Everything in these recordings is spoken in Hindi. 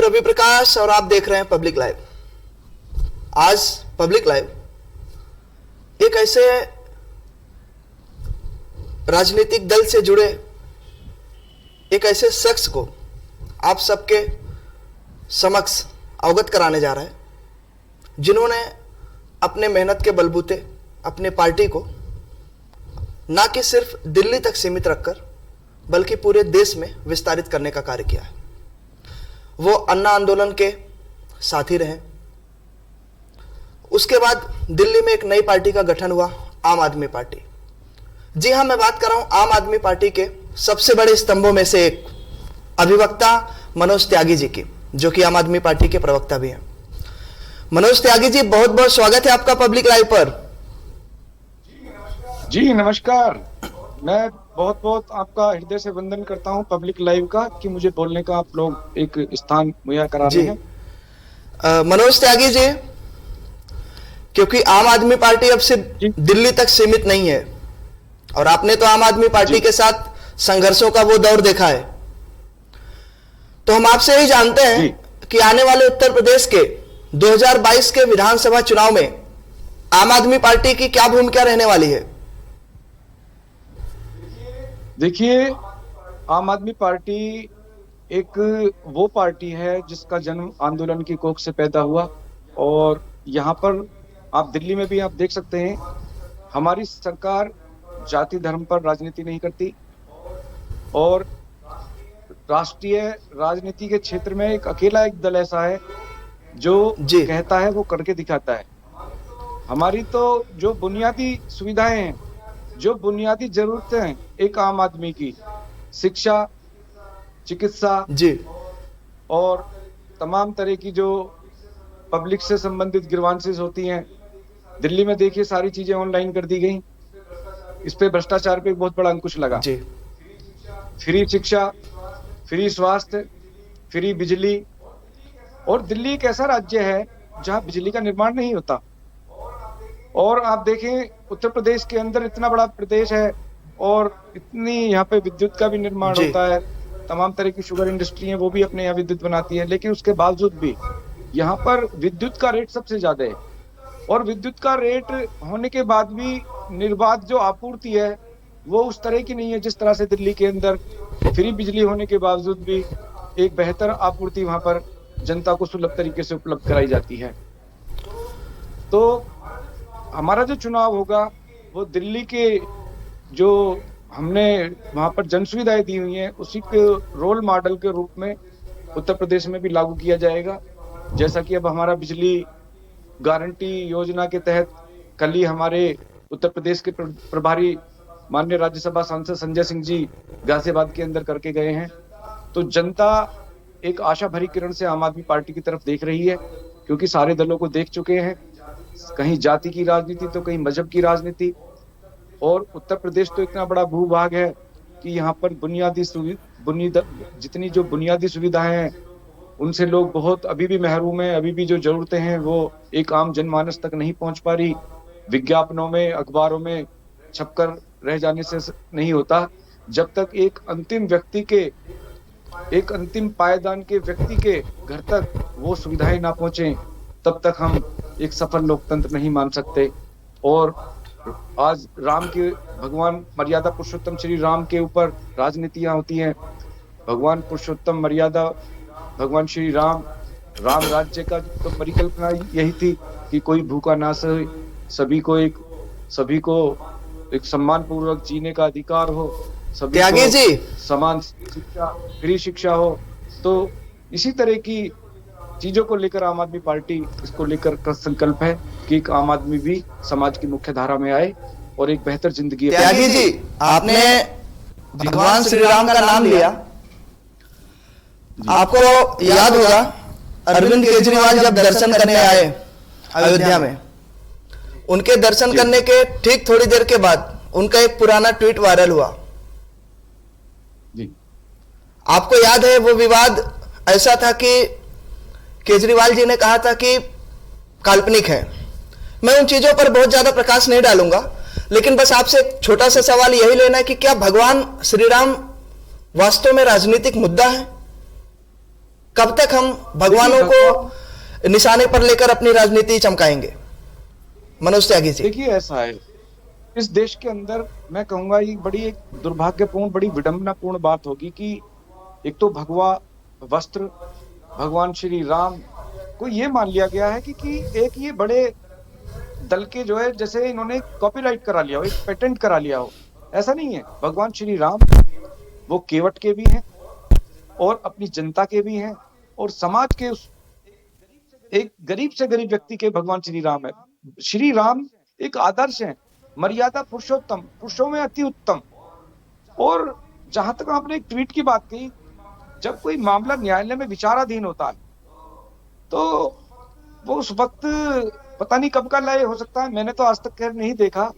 रवि प्रकाश और आप देख रहे हैं पब्लिक लाइव। आज पब्लिक लाइव एक ऐसे राजनीतिक दल से जुड़े एक ऐसे शख्स को आप सबके समक्ष अवगत कराने जा रहा है, जिन्होंने अपने मेहनत के बलबूते अपने पार्टी को ना कि सिर्फ दिल्ली तक सीमित रखकर बल्कि पूरे देश में विस्तारित करने का कार्य किया है। वो अन्ना आंदोलन के साथी रहे। उसके बाद दिल्ली में एक नई पार्टी का गठन हुआ, आम आदमी पार्टी। जी हां, मैं बात कर रहा हूं आम आदमी पार्टी के सबसे बड़े स्तंभों में से एक अधिवक्ता मनोज त्यागी जी की, जो कि आम आदमी पार्टी के प्रवक्ता भी हैं। मनोज त्यागी जी, बहुत बहुत स्वागत है आपका पब्लिक लाइव पर। जी नमस्कार। मैं बहुत बहुत आपका हृदय से वंदन करता हूं पब्लिक लाइव का, कि मुझे बोलने का आप लोग एक स्थान मुहैया करा रहे हैं। मनोज त्यागी जी, क्योंकि आम आदमी पार्टी अब सिर्फ दिल्ली तक सीमित नहीं है और आपने तो आम आदमी पार्टी के साथ संघर्षों का वो दौर देखा है, तो हम आपसे यही जानते हैं कि आने वाले उत्तर प्रदेश के 2022 के विधानसभा चुनाव में आम आदमी पार्टी की क्या भूमिका रहने वाली है? देखिए, आम आदमी पार्टी एक वो पार्टी है जिसका जन्म आंदोलन की कोख से पैदा हुआ, और यहाँ पर आप दिल्ली में भी आप देख सकते हैं, हमारी सरकार जाति धर्म पर राजनीति नहीं करती और राष्ट्रीय राजनीति के क्षेत्र में एक अकेला एक दल ऐसा है जो कहता है वो करके दिखाता है। हमारी तो जो बुनियादी सुविधाएं हैं, जो बुनियादी जरूरतें हैं एक आम आदमी की, शिक्षा, चिकित्सा और तमाम तरह की जो पब्लिक से संबंधित ग्रीवांसेस होती हैं, दिल्ली में देखिए सारी चीजें ऑनलाइन कर दी गई। इस पे भ्रष्टाचार पे बहुत बड़ा अंकुश लगा। फ्री शिक्षा, फ्री स्वास्थ्य, फ्री बिजली। और दिल्ली एक ऐसा राज्य है जहां बिजली का निर्माण नहीं होता। और आप देखें, उत्तर प्रदेश के अंदर इतना बड़ा प्रदेश है और इतनी यहाँ पे विद्युत का भी निर्माण होता है, तमाम तरह की शुगर इंडस्ट्री है वो भी अपने यहाँ विद्युत बनाती है, लेकिन उसके बावजूद भी यहाँ पर विद्युत का रेट सबसे ज्यादा है। और विद्युत का रेट होने के बाद भी निर्बाध जो आपूर्ति है वो उस तरह की नहीं है जिस तरह से दिल्ली के अंदर फ्री बिजली होने के बावजूद भी एक बेहतर आपूर्ति वहां पर जनता को सुलभ तरीके से उपलब्ध कराई जाती है। तो हमारा जो चुनाव होगा वो दिल्ली के जो हमने वहां पर जन सुविधाएं दी हुई हैं उसी के रोल मॉडल के रूप में उत्तर प्रदेश में भी लागू किया जाएगा। जैसा कि अब हमारा बिजली गारंटी योजना के तहत कल ही हमारे उत्तर प्रदेश के प्रभारी माननीय राज्यसभा सांसद संजय सिंह जी गाजियाबाद के अंदर करके गए हैं, तो जनता एक आशा भरी किरण से आम आदमी पार्टी की तरफ देख रही है, क्योंकि सारे दलों को देख चुके हैं, कहीं जाति की राजनीति तो कहीं मजहब की राजनीति। और उत्तर प्रदेश तो इतना बड़ा भूभाग है कि यहाँ पर जितनी जो बुनियादी सुविधाएं हैं उनसे लोग बहुत अभी भी महरूम हैं। अभी भी जो जरूरतें हैं वो एक आम जनमानस तक नहीं पहुंच पा रही। विज्ञापनों में, अखबारों में छपकर रह जाने से नहीं होता। जब तक एक अंतिम पायदान के व्यक्ति के घर तक वो सुविधाएं ना पहुंचे, तब तक हम एक सफल लोकतंत्र नहीं मान सकते। और आज भगवान मर्यादा पुरुषोत्तम श्री राम के ऊपर राजनीतियां होती हैं। भगवान पुरुषोत्तम मर्यादा भगवान श्री राम राज्य का तो परिकल्पना यही थी कि कोई भूखा ना सहे, सभी को एक सम्मान पूर्वक जीने का अधिकार हो, सभी को समान शिक्षा, फ्री शिक्षा हो। तो इसी तरह की चीजों को लेकर आम आदमी पार्टी इसको लेकर का संकल्प है कि एक आम आदमी भी समाज की मुख्य धारा में आए और एक बेहतर जिंदगी। त्यागी जी, आपने भगवान श्री राम का नाम लिया। आपको याद होगा अरविंद केजरीवाल जब दर्शन करने आए अयोध्या में, उनके दर्शन करने के ठीक थोड़ी देर के बाद उनका एक पुराना ट्वीट वायरल हुआ। आपको याद है वो विवाद ऐसा था कि केजरीवाल जी ने कहा था कि काल्पनिक है। मैं उन चीजों पर बहुत ज्यादा प्रकाश नहीं डालूंगा, लेकिन बस आपसे एक छोटा सा सवाल यही लेना है कि क्या भगवान श्री राम वास्तव में राजनीतिक मुद्दा है? कब तक हम भगवानों को निशाने पर लेकर अपनी राजनीति चमकाएंगे? मनोज त्यागी जी। देखिए ऐसा है, इस देश के अंदर मैं कहूंगा ये बड़ी एक दुर्भाग्यपूर्ण, बड़ी विडंबनापूर्ण बात होगी कि एक तो भगवा वस्त्र भगवान श्री राम को ये मान लिया गया है कि एक ये बड़े दल के जो है, जैसे इन्होंने कॉपीराइट करा लिया हो, एक पेटेंट करा लिया हो। ऐसा नहीं है। भगवान श्री राम वो केवट के भी हैं और अपनी जनता के भी हैं और समाज के उस एक गरीब से गरीब व्यक्ति के भगवान श्री राम है। श्री राम एक आदर्श है, मर्यादा पुरुषोत्तम, पुरुषों में अति उत्तम। और जहां तक आपने एक ट्वीट की बात कही, जब कोई मामला न्यायालय में विचाराधीन होता है तो वो उस वक्त पता नहीं कब का लय हो सकता है, मैंने तो आज तक खैर नहीं देखा,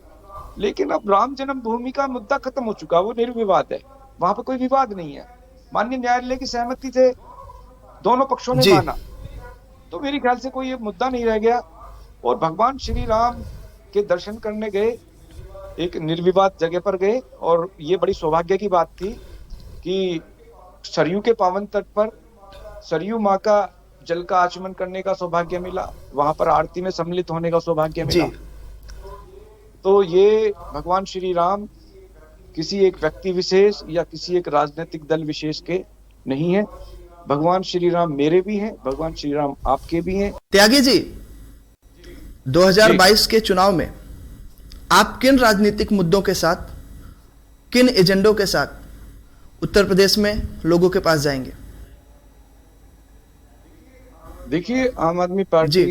लेकिन अब राम जन्मभूमि का मुद्दा खत्म हो चुका, वो निर्विवाद है, वहां पर कोई विवाद नहीं है। माननीय न्यायालय की सहमति थे, दोनों पक्षों ने माना, तो मेरे ख्याल से कोई ये मुद्दा नहीं रह गया। और भगवान श्री राम के दर्शन करने गए, एक निर्विवाद जगह पर गए, और ये बड़ी सौभाग्य की बात थी कि सरयू के पावन तट पर सरयू माँ का जल का आचमन करने का सौभाग्य मिला, वहां पर आरती में सम्मिलित होने का सौभाग्य मिला। तो ये भगवान श्री राम किसी एक व्यक्ति विशेष या किसी एक राजनीतिक दल विशेष के नहीं है। भगवान श्री राम मेरे भी हैं, भगवान श्री राम आपके भी हैं। त्यागी जी, 2022 के चुनाव में आप किन राजनीतिक मुद्दों के साथ, किन एजेंडों के साथ उत्तर प्रदेश में लोगों के पास जाएंगे? देखिए, आम आदमी पार्टी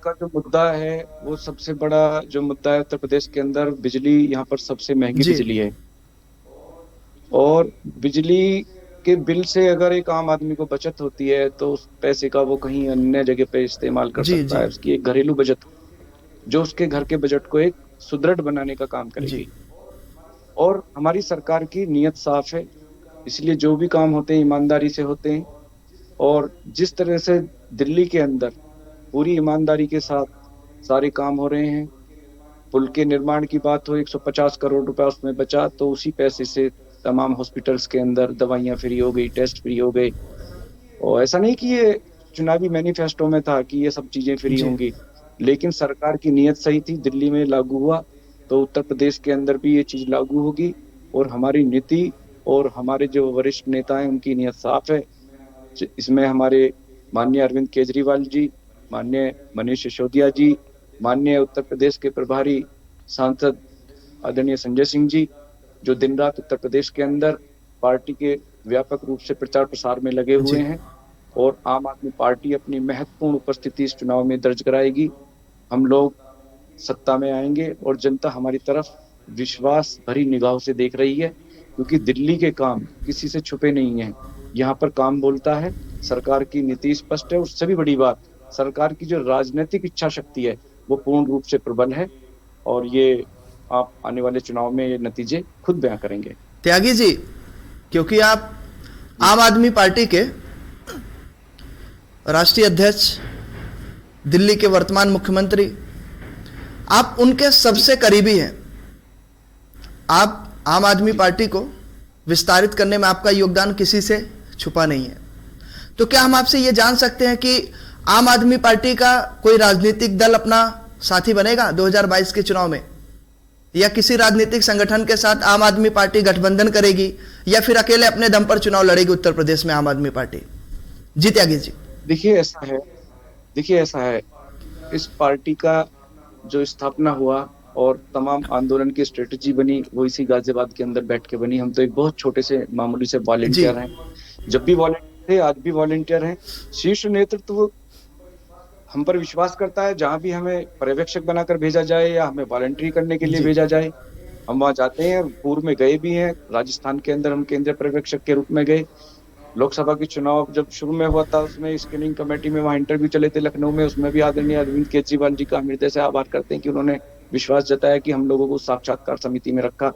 का जो मुद्दा है वो सबसे बड़ा जो मुद्दा है उत्तर प्रदेश के अंदर, बिजली, यहाँ पर सबसे महंगी बिजली है। और बिजली के बिल से अगर एक आम आदमी को बचत होती है तो उस पैसे का वो कहीं अन्य जगह पे इस्तेमाल कर सकता है। उसकी एक घरेलू बचत जो उसके घर के बजट को एक सुदृढ़ बनाने का काम करेगी। और हमारी सरकार की नीयत साफ है, इसलिए जो भी काम होते हैं ईमानदारी से होते हैं। और जिस तरह से दिल्ली के अंदर पूरी ईमानदारी के साथ सारे काम हो रहे हैं, पुल के निर्माण की बात हो, 150 करोड़ रुपया उसमें बचा, तो उसी पैसे से तमाम हॉस्पिटल्स के अंदर दवाइयां फ्री हो गई, टेस्ट फ्री हो गए। और ऐसा नहीं कि ये चुनावी मैनिफेस्टो में था कि ये सब चीजें फ्री होंगी, लेकिन सरकार की नीयत सही थी, दिल्ली में लागू हुआ तो उत्तर प्रदेश के अंदर भी ये चीज लागू होगी। और हमारी नीति और हमारे जो वरिष्ठ नेता हैं उनकी नीयत साफ है। इसमें हमारे माननीय अरविंद केजरीवाल जी, माननीय मनीष सिसोदिया जी, माननीय उत्तर प्रदेश के प्रभारी सांसद आदरणीय संजय सिंह जी, जो दिन रात उत्तर प्रदेश के अंदर पार्टी के व्यापक रूप से प्रचार प्रसार में लगे हुए हैं। और आम आदमी पार्टी अपनी महत्वपूर्ण उपस्थिति इस चुनाव में दर्ज कराएगी। हम लोग सत्ता में आएंगे और जनता हमारी तरफ विश्वास भरी निगाहों से देख रही है, क्योंकि दिल्ली के काम किसी से छुपे नहीं हैं। यहाँ पर काम बोलता है, सरकार की नीति स्पष्ट है, और उससे भी बड़ी बात, सरकार की जो राजनीतिक इच्छा शक्ति है वो पूर्ण रूप से प्रबल है। और ये आप आने वाले चुनाव में ये नतीजे खुद बयां करेंगे। त्यागी जी, क्योंकि आप आम आदमी पार्टी के राष्ट्रीय अध्यक्ष, दिल्ली के वर्तमान मुख्यमंत्री, आप उनके सबसे करीबी हैं। आप आम आदमी पार्टी को विस्तारित करने में आपका योगदान किसी से छुपा नहीं है। तो क्या हम आपसे ये जान सकते हैं कि आम आदमी पार्टी का कोई राजनीतिक दल अपना साथी बनेगा 2022 के चुनाव में, या किसी राजनीतिक संगठन के साथ आम आदमी पार्टी गठबंधन करेगी, या फिर अकेले अपने दम पर चुनाव लड़ेगी उत्तर प्रदेश में आम आदमी पार्टी? जी त्यागी जी। देखिए ऐसा है, इस पार्टी का जो स्थापना हुआ और तमाम आंदोलन की स्ट्रेटेजी बनी वो इसी गाजियाबाद के अंदर बैठ के बनी। हम तो एक बहुत छोटे से मामूली से वॉलंटियर हैं, जब भी वॉलंटियर थे, आज भी वॉलंटियर हैं। शीर्ष नेतृत्व हम पर विश्वास करता है, जहां भी हमें पर्यवेक्षक बनाकर भेजा जाए या हमें वॉलंटियरी करने के लिए भेजा जाए, हम वहां जाते हैं। पूर्व में गए भी हैं, राजस्थान के अंदर हम केंद्रीय पर्यवेक्षक के रूप में गए। लोकसभा के चुनाव जब शुरू में हुआ था उसमें स्क्रीनिंग कमेटी में वहां इंटरव्यू चले थे लखनऊ में, उसमें भी आदरणीय अरविंद केजरीवाल जी का हम हृदय से आभार करते हैं कि उन्होंने विश्वास जताया कि हम लोगों को साक्षात्कार समिति में रखा।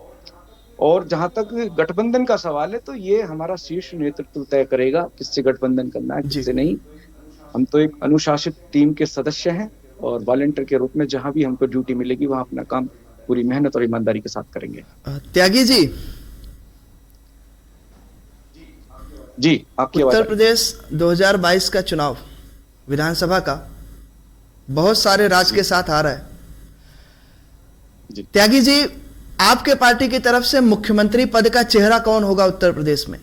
और जहां तक गठबंधन का सवाल है तो ये हमारा शीर्ष नेतृत्व तय करेगा किससे गठबंधन करना है, किससे नहीं। हम तो एक अनुशासित टीम के सदस्य हैं और वॉलंटियर के रूप में जहां भी हमको ड्यूटी मिलेगी वहां अपना काम पूरी मेहनत और ईमानदारी के साथ करेंगे। त्यागी जी, जी, आपकी आवाज उत्तर आ रही प्रदेश 2022 का चुनाव विधानसभा का बहुत सारे राज्य के साथ आ रहा है। है। जी, त्यागी जी, आपके पार्टी की तरफ से मुख्यमंत्री पद का चेहरा कौन होगा उत्तर प्रदेश में?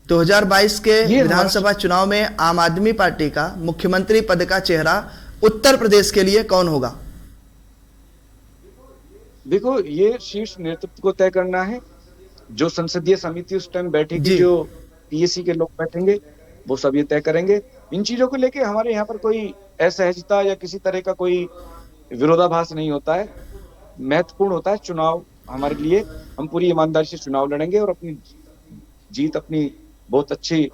2022 के ये विधानसभा चुनाव में आम आदमी पार्टी का मुख्यमंत्री पद का चेहरा उत्तर प्रदेश के लिए कौन होगा? देखो, ये शीर्ष नेतृत्व को तय करना है। जो संसदीय समिति उस टाइम बैठेगी, जी। जो पीएसी के लोग बैठेंगे, वो सब ये तय करेंगे। इन चीजों को लेके हमारे यहाँ पर कोई असहजता या किसी तरह का कोई विरोधाभास नहीं होता है। महत्वपूर्ण होता है चुनाव हमारे लिए। हम पूरी ईमानदारी से चुनाव लड़ेंगे और अपनी जीत, अपनी बहुत अच्छी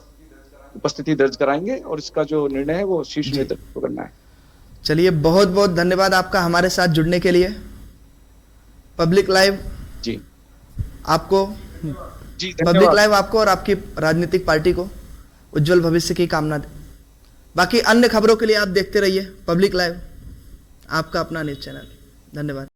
उपस्थिति दर्ज कराएंगे, और इसका जो निर्णय है वो शीर्ष जी। नेतृत्व को करना है। चलिए, बहुत बहुत धन्यवाद आपका हमारे साथ जुड़ने के लिए। पब्लिक लाइव जी आपको जी, पब्लिक धन्यवाद। लाइव आपको और आपकी राजनीतिक पार्टी को उज्जवल भविष्य की कामना दे। बाकी अन्य खबरों के लिए आप देखते रहिए पब्लिक लाइव, आपका अपना न्यूज चैनल। धन्यवाद।